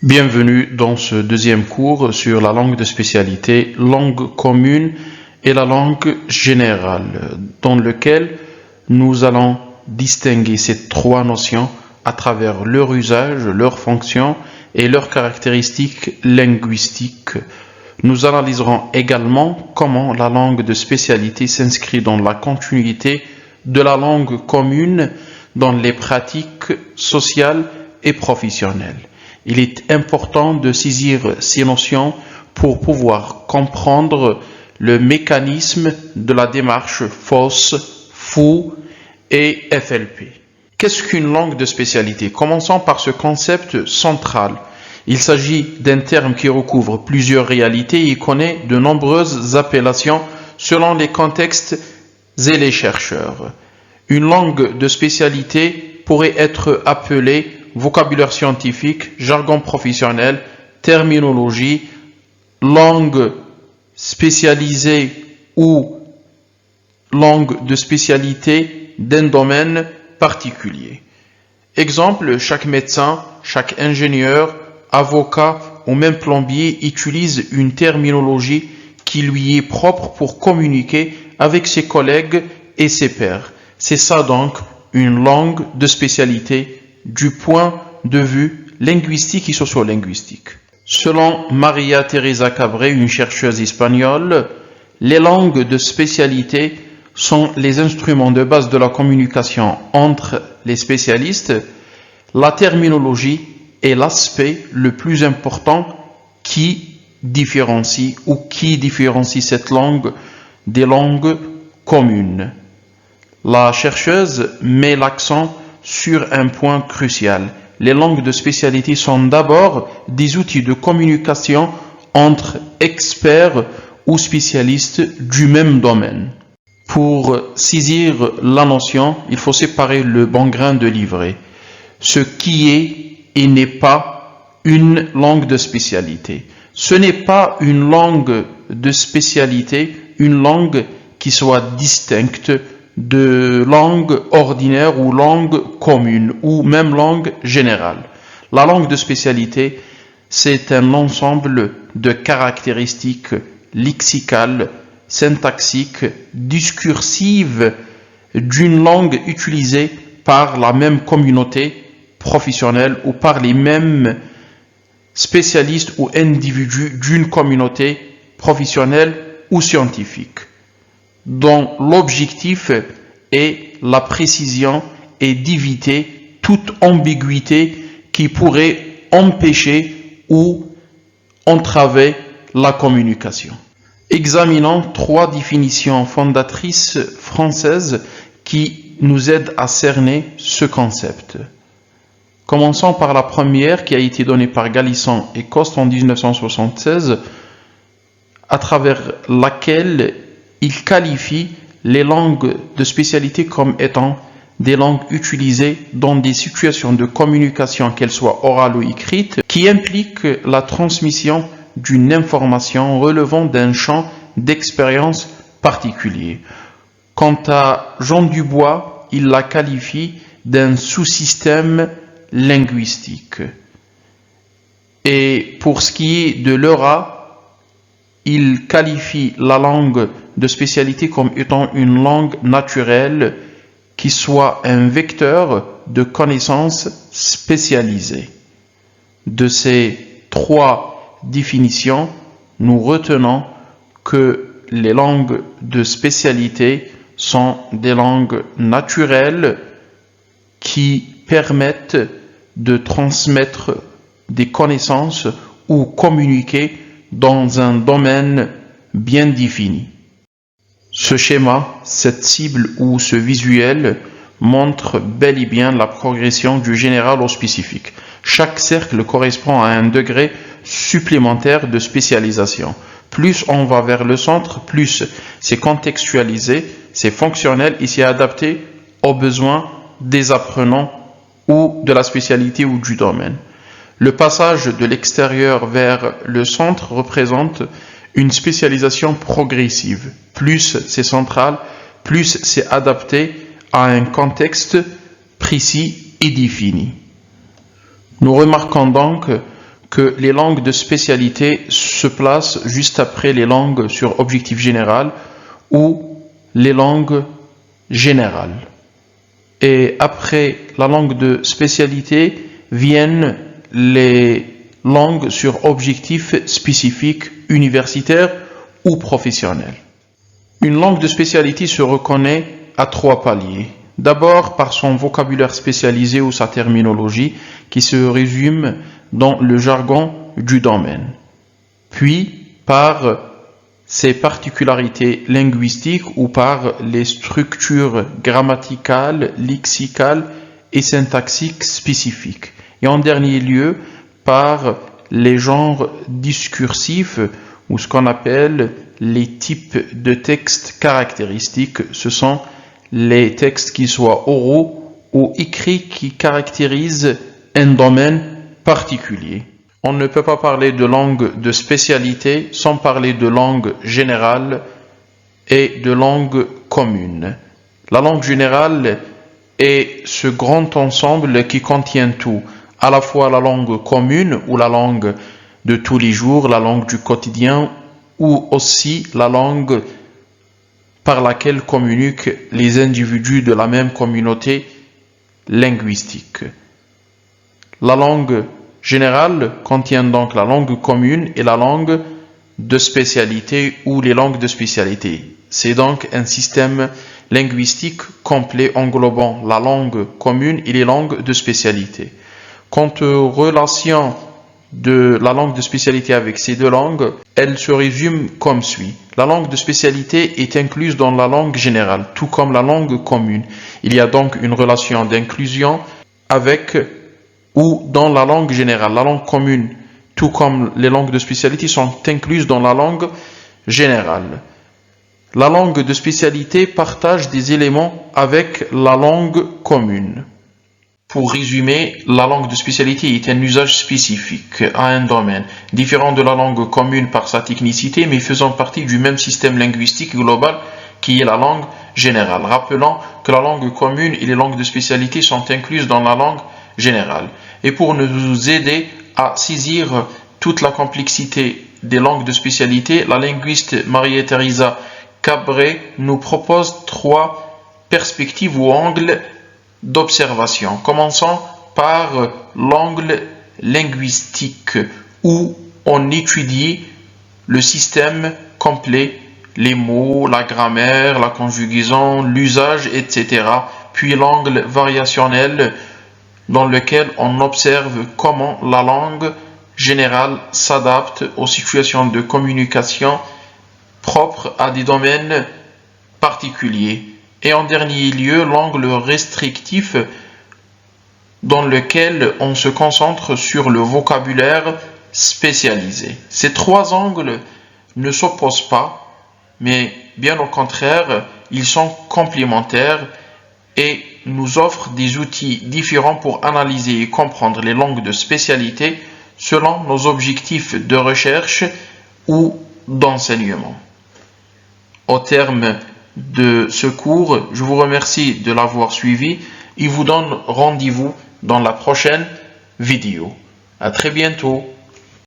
Bienvenue dans ce deuxième cours sur la langue de spécialité, langue commune et la langue générale, dans lequel nous allons distinguer ces trois notions à travers leur usage, leur fonction et leurs caractéristiques linguistiques. Nous analyserons également comment la langue de spécialité s'inscrit dans la continuité de la langue commune dans les pratiques sociales et professionnelles. Il est important de saisir ces notions pour pouvoir comprendre le mécanisme de la démarche FOSS, FOU et FLP. Qu'est-ce qu'une langue de spécialité? Commençons par ce concept central. Il s'agit d'un terme qui recouvre plusieurs réalités et connaît de nombreuses appellations selon les contextes et les chercheurs. Une langue de spécialité pourrait être appelée vocabulaire scientifique, jargon professionnel, terminologie, langue spécialisée ou langue de spécialité d'un domaine particulier. Exemple, chaque médecin, chaque ingénieur, avocat ou même plombier utilise une terminologie qui lui est propre pour communiquer avec ses collègues et ses pairs. C'est ça donc une langue de spécialité du point de vue linguistique et sociolinguistique. Selon Maria Teresa Cabré, une chercheuse espagnole, les langues de spécialité sont les instruments de base de la communication entre les spécialistes. La terminologie est l'aspect le plus important qui différencie cette langue des langues communes. La chercheuse met l'accent sur un point crucial. Les langues de spécialité sont d'abord des outils de communication entre experts ou spécialistes du même domaine. Pour saisir la notion, il faut séparer le bon grain de l'ivraie. Ce qui est et n'est pas une langue de spécialité. Ce n'est pas une langue de spécialité, une langue qui soit distincte de langue ordinaire ou langue commune ou même langue générale. La langue de spécialité, c'est un ensemble de caractéristiques lexicales, syntaxiques, discursives d'une langue utilisée par la même communauté professionnelle ou par les mêmes spécialistes ou individus d'une communauté professionnelle ou scientifique, dont l'objectif est la précision et d'éviter toute ambiguïté qui pourrait empêcher ou entraver la communication. Examinons trois définitions fondatrices françaises qui nous aident à cerner ce concept. Commençons par la première qui a été donnée par Gallisson et Coste en 1976, à travers laquelle il qualifie les langues de spécialité comme étant des langues utilisées dans des situations de communication, qu'elles soient orales ou écrites, qui impliquent la transmission d'une information relevant d'un champ d'expérience particulier. Quant à Jean Dubois, il la qualifie d'un sous-système linguistique. Et pour ce qui est de l'EURA, il qualifie la langue de spécialité comme étant une langue naturelle qui soit un vecteur de connaissances spécialisées. De ces trois définitions, nous retenons que les langues de spécialité sont des langues naturelles qui permettent de transmettre des connaissances ou communiquer dans un domaine bien défini. Ce schéma, cette cible ou ce visuel montre bel et bien la progression du général au spécifique. Chaque cercle correspond à un degré supplémentaire de spécialisation. Plus on va vers le centre, plus c'est contextualisé, c'est fonctionnel et c'est adapté aux besoins des apprenants ou de la spécialité ou du domaine. Le passage de l'extérieur vers le centre représente une spécialisation progressive. Plus c'est central, plus c'est adapté à un contexte précis et défini. Nous remarquons donc que les langues de spécialité se placent juste après les langues sur objectif général ou les langues générales. Et après la langue de spécialité viennent les langues sur objectif spécifique universitaire ou professionnel. Une langue de spécialité se reconnaît à 3 paliers. D'abord par son vocabulaire spécialisé ou sa terminologie qui se résume dans le jargon du domaine. Puis par ses particularités linguistiques ou par les structures grammaticales, lexicales et syntaxiques spécifiques. Et en dernier lieu, par les genres discursifs ou ce qu'on appelle les types de textes caractéristiques. Ce sont les textes qui soient oraux ou écrits qui caractérisent un domaine particulier. On ne peut pas parler de langue de spécialité sans parler de langue générale et de langue commune. La langue générale est ce grand ensemble qui contient tout, à la fois la langue commune ou la langue de tous les jours, la langue du quotidien ou aussi la langue par laquelle communiquent les individus de la même communauté linguistique. La langue générale contient donc la langue commune et la langue de spécialité ou les langues de spécialité. C'est donc un système linguistique complet englobant la langue commune et les langues de spécialité. Quant aux relations de la langue de spécialité avec ces deux langues, elle se résume comme suit. La langue de spécialité est incluse dans la langue générale, tout comme la langue commune. Il y a donc une relation d'inclusion avec ou dans la langue générale. La langue commune, tout comme les langues de spécialité, sont incluses dans la langue générale. La langue de spécialité partage des éléments avec la langue commune. Pour résumer, la langue de spécialité est un usage spécifique à un domaine, différent de la langue commune par sa technicité, mais faisant partie du même système linguistique global qui est la langue générale. Rappelons que la langue commune et les langues de spécialité sont incluses dans la langue générale. Et pour nous aider à saisir toute la complexité des langues de spécialité, la linguiste Maria-Teresa Cabré nous propose 3 perspectives ou angles d'observation. Commençons par l'angle linguistique où on étudie le système complet, les mots, la grammaire, la conjugaison, l'usage, etc. Puis l'angle variationnel dans lequel on observe comment la langue générale s'adapte aux situations de communication propres à des domaines particuliers. Et en dernier lieu, l'angle restrictif dans lequel on se concentre sur le vocabulaire spécialisé. Ces 3 angles ne s'opposent pas, mais bien au contraire, ils sont complémentaires et nous offrent des outils différents pour analyser et comprendre les langues de spécialité selon nos objectifs de recherche ou d'enseignement. Au terme de ce cours, je vous remercie de l'avoir suivi et vous donne rendez-vous dans la prochaine vidéo. À très bientôt.